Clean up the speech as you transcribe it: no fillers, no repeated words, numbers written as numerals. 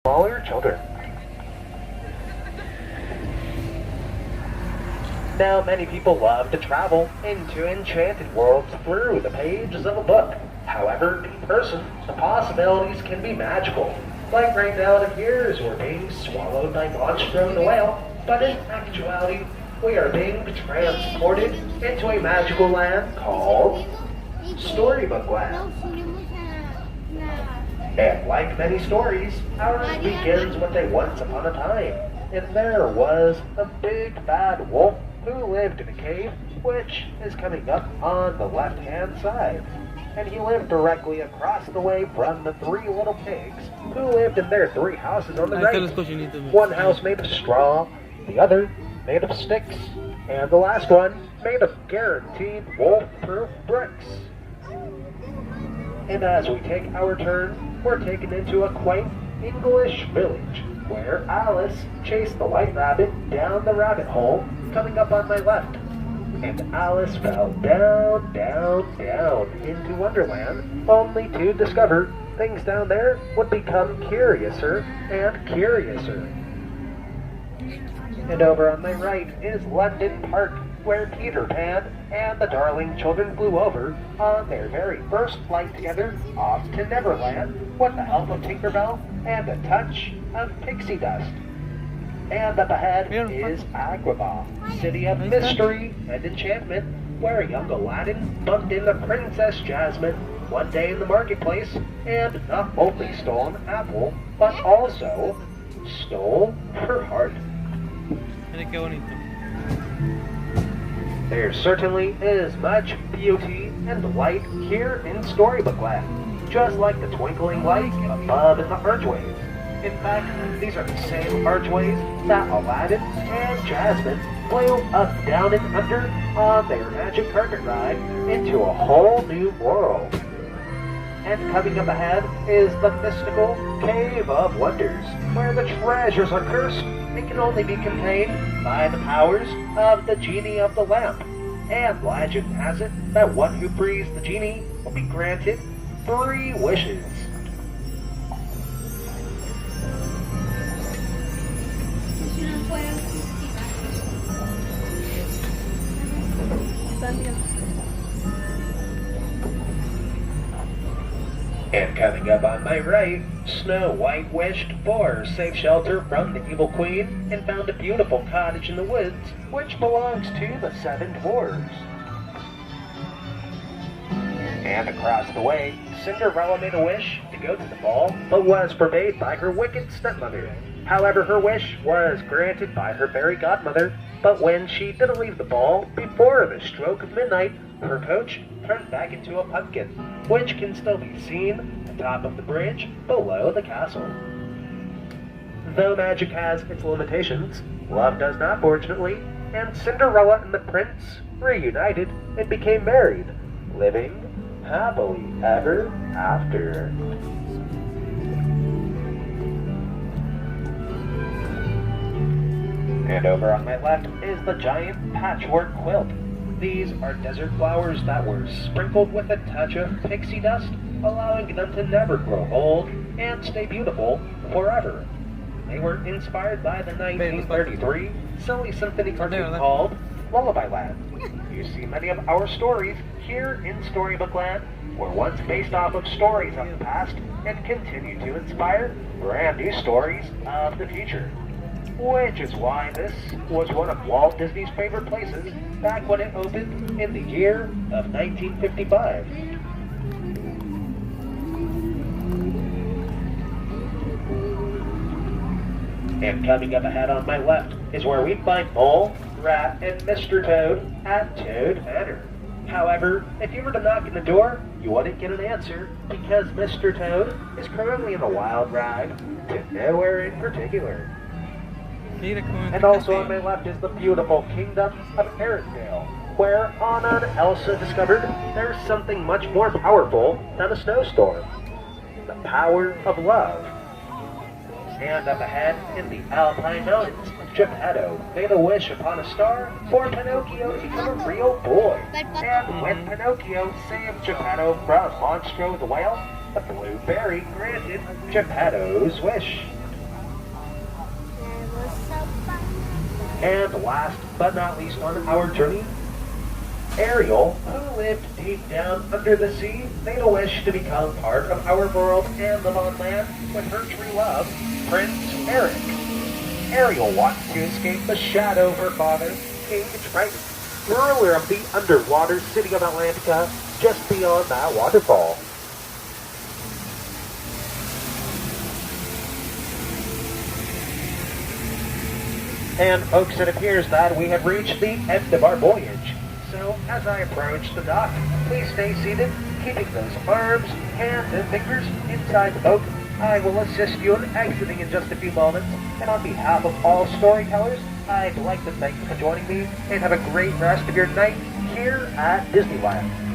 smaller children. Now, many people love to travel into enchanted worlds through the pages of a book. However, in person, the possibilities can be magical. Like right now, it appears we're being swallowed by Monstro the whale, but in actuality, we are being transported into a magical land called Storybook Land. And like many stories, ours begins with a once upon a time, and there was a big bad wolf who lived in a cave, which is coming up on the left-hand side. And he lived directly across the way from the three little pigs who lived in their three houses on the right. One house made of straw, the other made of sticks, and the last one made of guaranteed wolf-proof bricks. And as we take our turn, we're taken into a quaint English village where Alice chased the white rabbit down the rabbit hole coming up on my left. And Alice fell down, down, down into Wonderland, only to discover things down there would become curiouser and curiouser. And over on my right is London Park, where Peter Pan and the darling children flew over on their very first flight together off to Neverland with the help of Tinkerbell and a touch of pixie dust. And up ahead is Agrabah, city of mystery and enchantment, where young Aladdin bumped into Princess Jasmine one day in the marketplace and not only stole an apple, but also stole her heart. There certainly is much beauty and light here in Storybook Land, just like the twinkling light above in the archways. In fact, these are the same archways that Aladdin and Jasmine flew up, down, and under on their magic carpet ride into a whole new world. And coming up ahead is the mystical Cave of Wonders, where the treasures are cursed and can only be contained by the powers of the genie of the lamp. And legend has it that one who frees the genie will be granted 3 wishes. And coming up on my right, Snow White wished for safe shelter from the evil queen and found a beautiful cottage in the woods, which belongs to the 7 dwarves. And across the way, Cinderella made a wish to go to the ball, but was forbade by her wicked stepmother. However, her wish was granted by her fairy godmother, but when she didn't leave the ball before the stroke of midnight, her coach turned back into a pumpkin, which can still be seen at the top of the bridge below the castle. Though magic has its limitations, love does not, fortunately, and Cinderella and the prince reunited and became married, living happily ever after. And over on my left is the giant patchwork quilt. These are desert flowers that were sprinkled with a touch of pixie dust, allowing them to never grow old and stay beautiful forever. They were inspired by the 1933 silly symphony cartoon called Lullaby Land. You see, many of our stories here in Storybook Land were once based off of stories of the past and continue to inspire brand new stories of the future. Which is why this was one of Walt Disney's favorite places back when it opened in the year of 1955. And coming up ahead on my left is where we find Mole, Rat, and Mr. Toad at Toad Manor. However, if you were to knock on the door, you wouldn't get an answer because Mr. Toad is currently in a wild ride to nowhere in particular. And also on my left is the beautiful kingdom of Arendelle, where Anna and Elsa discovered there's something much more powerful than a snowstorm. The power of love. And up ahead in the Alpine Mountains, Geppetto made a wish upon a star for Pinocchio to become a real boy. And when Pinocchio saved Geppetto from Monstro the whale, the blue fairy granted Geppetto's wish. And last but not least on our journey, Ariel, who lived deep down under the sea, made a wish to become part of our world and live on land with her true love, Prince Eric. Ariel wants to escape the shadow of her father, King Triton, ruler of the underwater city of Atlantica, just beyond that waterfall. And folks, it appears that we have reached the end of our voyage. So, as I approach the dock, please stay seated, keeping those arms, hands, and fingers inside the boat. I will assist you in exiting in just a few moments. And on behalf of all storytellers, I'd like to thank you for joining me, and have a great rest of your night here at Disneyland.